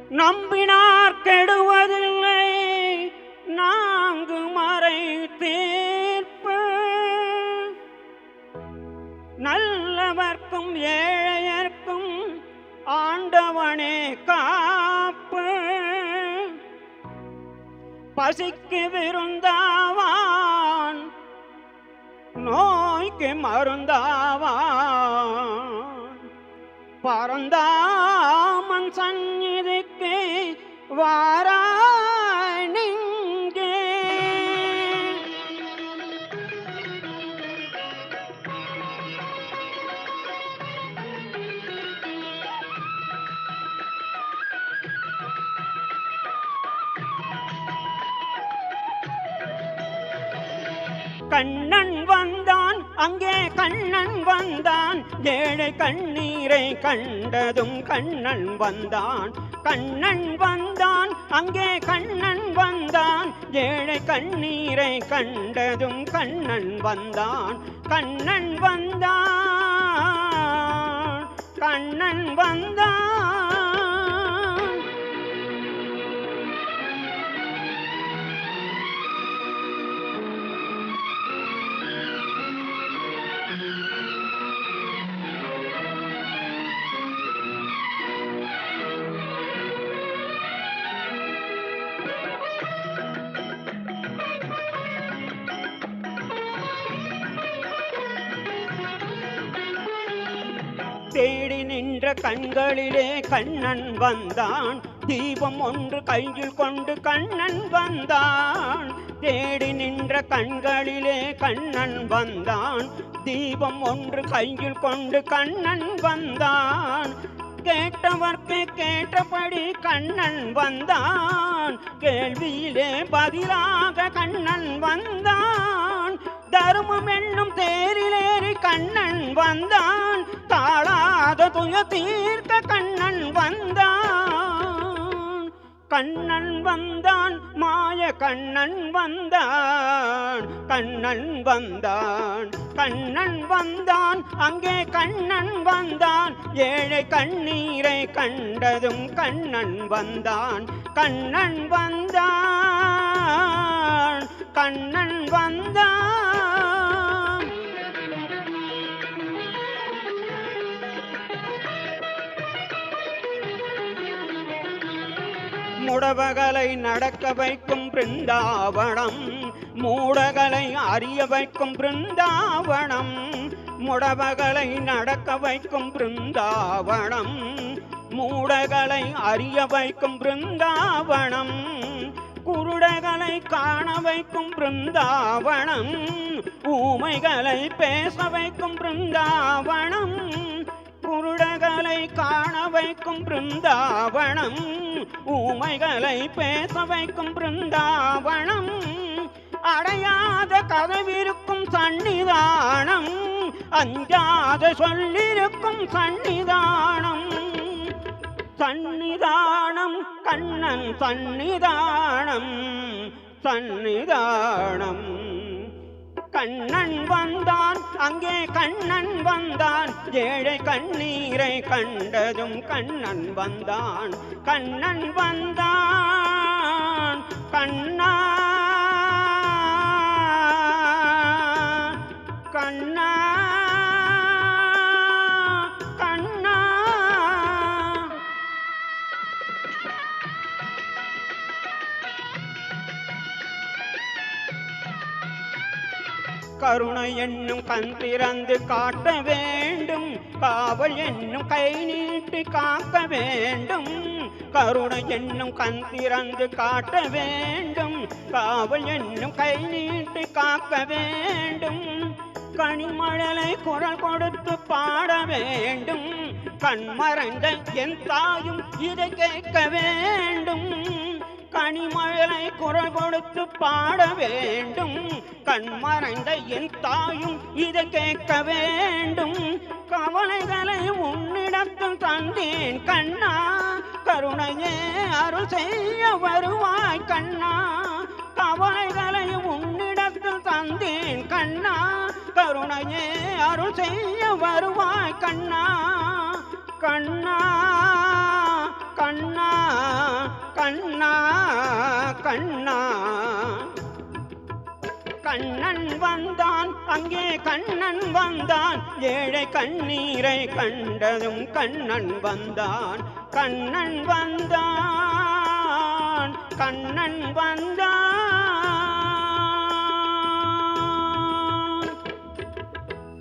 நம்பினார் கெடுவதில்லை நான்கு மறை தீர்ப்பு. நல்லவர்க்கும் ஏழையர்க்கும் ஆண்டவனே காப்பு. பசிக்கு விருந்தாவான் நோய்க்கு மருந்தாவான். பரந்தாமன் சந்நிதிக்கு வாராய் நீங்கே. கண்ணன் வந்தான் அங்கே கண்ணன் வந்தான். ஏழை கண்ணீரை கண்டதும் கண்ணன் வந்தான். கண்ணன் வந்தான் அங்கே கண்ணன் வந்தான். ஏழை கண்ணீரை கண்டதும் கண்ணன் வந்தான். கண்ணன் வந்தான் கண்ணன் வந்தான். தேடி நின்ற கண்களிலே கண்ணன் வந்தான். தீபம் ஒன்று கையில் கொண்டு கண்ணன் வந்தான். தேடி நின்ற கண்களிலே கண்ணன் வந்தான். தீபம் ஒன்று கையில் கொண்டு கண்ணன் வந்தான். கேட்டவர்க்கு கேட்டபடி கண்ணன் வந்தான். கேள்வியிலே பதிலாக கண்ணன் வந்தான். தர்மம் என்னும் தேரிலேறி கண்ணன் வந்தான். தாழாத துய தீர்க்க கண்ணன் வந்தான். கண்ணன் வந்தான் மாய கண்ணன் வந்தான். கண்ணன் வந்தான் கண்ணன் வந்தான் அங்கே கண்ணன் வந்தான். ஏழை கண்ணீரை கண்டதும் கண்ணன் வந்தான். கண்ணன் வந்தான் கண்ணன் வந்தான். முடவகளை நடக்க வைக்கும் பிருந்தாவனம். மூடகளை அறிய வைக்கும் பிருந்தாவனம். முடவகளை நடக்க வைக்கும் பிருந்தாவனம். மூடகளை அறிய வைக்கும் பிருந்தாவனம். குருடகளை காண வைக்கும் பிருந்தாவனம். ஊமைகளை பேச வைக்கும் பிருந்தாவனம். குருடகளை காண வைக்கும் பிருந்தாவனம். ஊமைகளை பேச வைக்கும் பிருந்தாவனம். அடையாத கதவிருக்கும் சன்னிதானம். அஞ்சாத சொல்லிருக்கும் சன்னிதானம். சன்னிதானம் கண்ணன் சன்னிதானம். சன்னிதானம் கண்ணன் வந்தான் அங்கே கண்ணன் வந்தான். ஏழை கண்ணீரை கண்டதும் கண்ணன் வந்தான். கண்ணன் வந்தான் கண்ணா கண்ணா கண்ணா. கருணை என்னும் கண் திறந்து காட்ட வேண்டும். காவல் என்னும் கை நீட்டி காக்க வேண்டும். கருணை என்னும் கண் திறந்து காட்ட வேண்டும். காவல் என்னும் கை நீட்டி காக்க வேண்டும். கனிமழலை குரல் கொடுத்து பாட வேண்டும். கண்மறைந்த என் தாயும் இதை கேட்க வேண்டும். கனிமழலை குரல் கொடுத்து பாட வேண்டும். கண்மறைந்த என் தாயும் இதை கேட்க வேண்டும். கவலைகளை உன்னிடத்தில் தந்தேன் கண்ணா. கருணையே அருள் செய்ய வருவாய் கண்ணா. கவலைகளை உன்னிடத்தில் தந்தேன் கண்ணா. கருணையே அருள் செய்ய வருவாய் கண்ணா. கண்ணா கண்ணா. கண்ணா கண்ணா கண்ணன் வந்தான் அங்கே கண்ணன் வந்தான் ஏழை கண்ணீரை கண்டதும் கண்ணன் வந்தான் கண்ணன் வந்தான் கண்ணன் வந்தான்